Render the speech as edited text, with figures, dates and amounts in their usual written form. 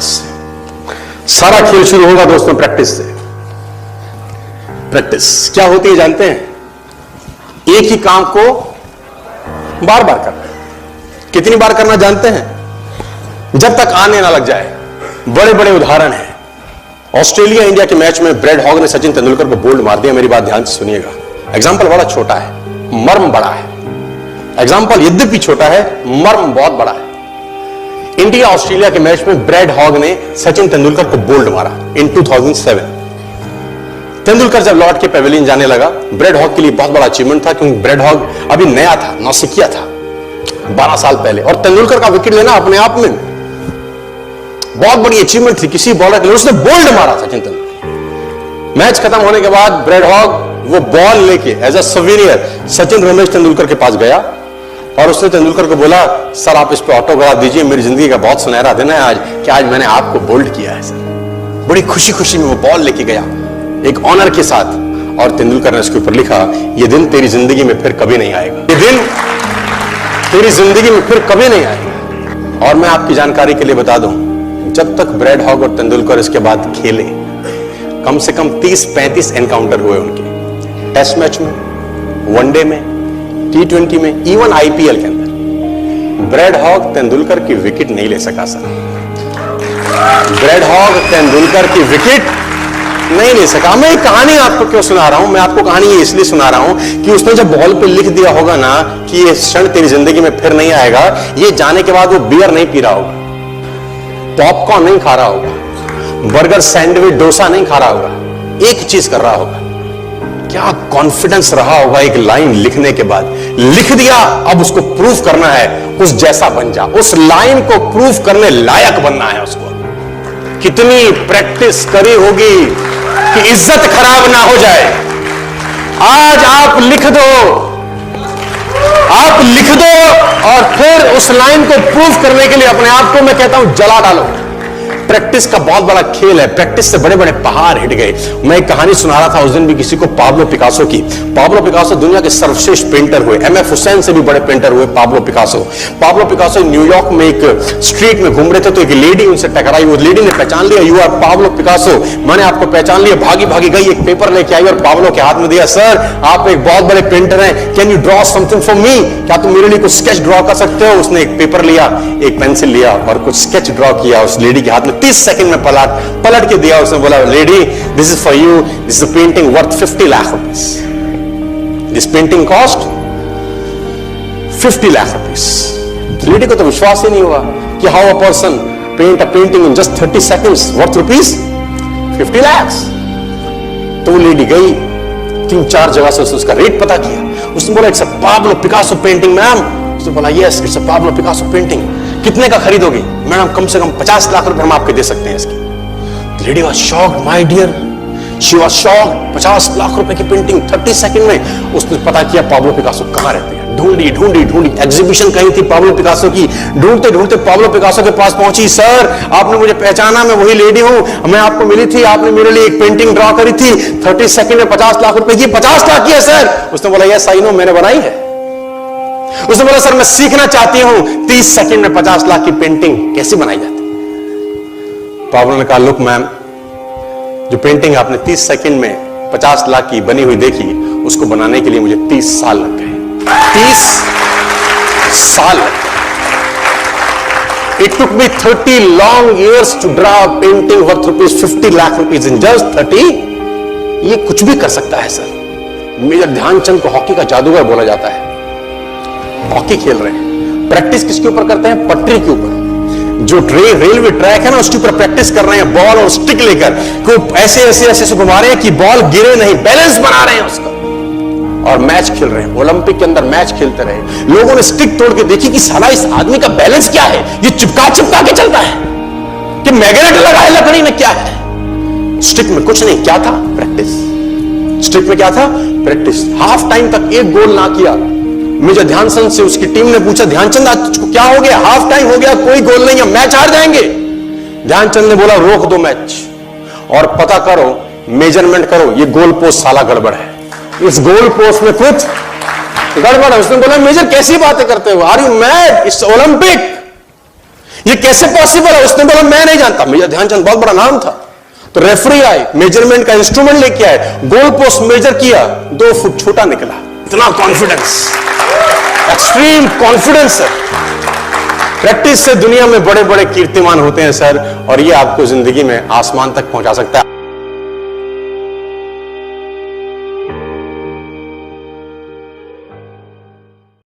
Practice से। सारा खेल शुरू होगा दोस्तों प्रैक्टिस से। प्रैक्टिस क्या होती है जानते हैं? एक ही काम को बार बार करना। कितनी बार करना जानते हैं? जब तक आने ना लग जाए। बड़े बड़े उदाहरण हैं। ऑस्ट्रेलिया इंडिया के मैच में ब्रैड हॉग ने सचिन तेंदुलकर को बोल्ड मार दिया। मेरी बात ध्यान से सुनिएगा। एग्जाम्पल बड़ा छोटा है, मर्म बड़ा है। एग्जाम्पल यद्यपि छोटा है, मर्म बहुत बड़ा है। इंडिया ऑस्ट्रेलिया के मैच में ब्रैड हॉग ने सचिन तेंदुलकर को बोल्ड मारा इन 2007। तेंदुलकर जब लौट के पेविलियन जाने लगा, ब्रैड हॉग के लिए बहुत बड़ा अचीवमेंट था, क्योंकि ब्रैड हॉग अभी नया था, नौसिखिया था 12 साल पहले, और तेंदुलकर का विकेट लेना अपने आप में बहुत बड़ी अचीवमेंट थी किसी बॉलर के लिए। उसने बोल्ड मारा सचिन तेंदुलकर। मैच खत्म होने के बाद ब्रैड हॉग वो बॉल लेके as a souvenir Sachin Ramesh Tendulkar के पास गया और उसने तेंदुलकर को बोला, सर आप इस पे ऑटोग्राफ दीजिए, मेरी जिंदगी का बहुत सुनहरा दिन है आज, कि आज मैंने आपको बोल्ड किया है सर। बड़ी खुशी खुशी में वो बॉल लेके गया एक ऑनर के साथ, और तेंदुलकर ने उसके ऊपर लिखा, ये दिन तेरी जिंदगी में फिर कभी नहीं आएगा, ये दिन तेरी जिंदगी में फिर कभी नहीं आएगा। और मैं आपकी जानकारी के लिए बता दूं, जब तक ब्रैड हॉग और तेंदुलकर इसके बाद खेले, कम से कम 30-35 एनकाउंटर हुए उनके, टेस्ट मैच में, वनडे में, T20 में, इवन IPL के अंदर। ब्रैड हॉग तेंदुलकर की विकेट नहीं ले सका सर। ब्रैड हॉग तेंदुलकर की विकेट नहीं ले सका। मैं एक कहानी आपको क्यों सुना रहा हूं? मैं आपको कहानी ये इसलिए सुना रहा हूं कि उसने जब बॉल पे लिख दिया होगा ना कि ये क्षण तेरी जिंदगी में फिर नहीं आएगा, ये जाने के बाद वो बियर नहीं पी रहा होगा, पॉपकॉर्न नहीं खा रहा होगा, बर्गर, सैंडविच, डोसा नहीं खा रहा होगा, एक चीज कर रहा होगा। क्या कॉन्फिडेंस रहा होगा एक लाइन लिखने के बाद। लिख दिया, अब उसको प्रूफ करना है, उस जैसा बन जा, उस लाइन को प्रूफ करने लायक बनना है उसको। कितनी प्रैक्टिस करी होगी कि इज्जत खराब ना हो जाए। आज आप लिख दो और फिर उस लाइन को प्रूफ करने के लिए अपने आप को मैं कहता हूं जला डालो। प्रैक्टिस का बहुत बड़ा खेल है। प्रैक्टिस से बड़े बड़े पहाड़ हिट गए। मैं एक कहानी सुना रहा था उस दिन भी किसी को, पाब्लो पिकासो की। पाब्लो पिकासो दुनिया के सर्वश्रेष्ठ पेंटर हुए, MF हुसैन से भी बड़े पेंटर हुए Pablo Picasso. Pablo Picasso New York में एक स्ट्रीट में घूम रहे थे तो एक लेडी उनसे टकराई। वो लेडी ने पहचान लिया, यू आर पाब्लो पिकासो, मैंने आपको पहचान लिया। भागी भागी गई, एक पेपर लेके आई और पाब्लो के हाथ में दिया, सर आप एक बहुत बड़े पेंटर हैं, can you draw something for me, क्या तुम मेरे लिए कुछ स्केच ड्रॉ कर सकते हो? उसने एक पेपर लिया, एक पेंसिल लिया और कुछ स्केच ड्रॉ किया उस लेडी के हाथ में। 30 सेकंड में पलट के दिया। उसने बोला, lady this is for you, this is painting worth 50 lakh rupees, this painting cost 50 lakh rupees. Lady को तो विश्वास ही नहीं हुआ कि how a person paint a painting in just 30 seconds worth rupees 50 lakh. तो वो लेडी गई, 3-4 जगह से उसका रेट पता किया। उसने बोला, it's a Pablo Picasso painting ma'am. उसने बोला, yes it's a Pablo Picasso painting, कितने का खरीदोगे? मैडम कम से कम 50 लाख रुपए हम आपके दे सकते हैं इसकी। Lady was shocked, my dear, she was shocked. 50 lakh रुपए की पेंटिंग 30 सेकंड में। उसने पता किया पाब्लो पिकासो कहां रहते हैं। ढूंढी एग्जीबिशन कहीं थी पाब्लो पिकासो की। ढूंढते पाब्लो पिकासो के पास पहुंची। सर आपने मुझे पहचाना, मैं वही लेडी हूं, मैं आपको मिली थी, आपने मेरे लिए एक पेंटिंग ड्रॉ करी थी 30 सेकंड में 50 लाख रुपए की। 50 लाख की है सर? उसने बोला, यस आई नो, मैंने बनाई है। उसने बोला, सर मैं सीखना चाहती हूं 30 सेकंड में 50 लाख की पेंटिंग कैसे बनाई जाती। पाब्लो ने कहा, लुक मैम, जो पेंटिंग आपने 30 सेकंड में 50 लाख की बनी हुई देखी, उसको बनाने के लिए मुझे 30 साल लग गए। 30 साल लग गए। It took me 30 long years to draw a painting worth rupees 50 lakh rupees in just 30। ये कुछ भी कर सकता है सर। मेजर ध्यानचंद को हॉकी का जादूगर बोला जाता है। हॉकी खेल रहे हैं, प्रैक्टिस किसके ऊपर करते हैं? पटरी के ऊपर। जो रेलवे ट्रैक है ना, उसके ऊपर प्रैक्टिस कर रहे हैं, बॉल और स्टिक लेकर को ऐसे घुमा रहे हैं कि बॉल गिरे नहीं, बैलेंस बना रहे हैं उसका, और मैच खेल रहे हैं। ओलंपिक के अंदर मैच खेलते रहे। लोगों ने स्टिक तोड़ के देखी कि साला इस आदमी का बैलेंस क्या है, ये चिपका के चलता है कि मैग्नेट लगा है लकड़ी में, क्या है? स्टिक में कुछ नहीं, क्या था? प्रैक्टिस। स्टिक में क्या था? प्रैक्टिस। हाफ टाइम तक एक गोल ना किया। मेजर ध्यानचंद से उसकी टीम ने पूछा, ध्यानचंद आज तुझको क्या हो गया? हाफ टाइम हो गया, कोई गोल नहीं है, मैच हार जाएंगे। ध्यानचंद ने बोला, रोक दो मैच और पता करो, मेजरमेंट करो, ये गोल पोस्ट साला गड़बड़ है, इस गोल पोस्ट में कुछ गड़बड़ है। उसने बोला, मेजर कैसी बातें करते हो? Are you mad? It's Olympic, ये कैसे पॉसिबल है? उसने बोला मैं नहीं जानता, मेजर ध्यानचंद बहुत बड़ा नाम था। तो रेफरी आए, मेजरमेंट का इंस्ट्रूमेंट लेके आए, गोल पोस्ट मेजर किया, 2 फुट छोटा निकला। इतना कॉन्फिडेंस, एक्सट्रीम कॉन्फिडेंस है। प्रैक्टिस से दुनिया में बड़े बड़े कीर्तिमान होते हैं सर, और ये आपको जिंदगी में आसमान तक पहुंचा सकता है।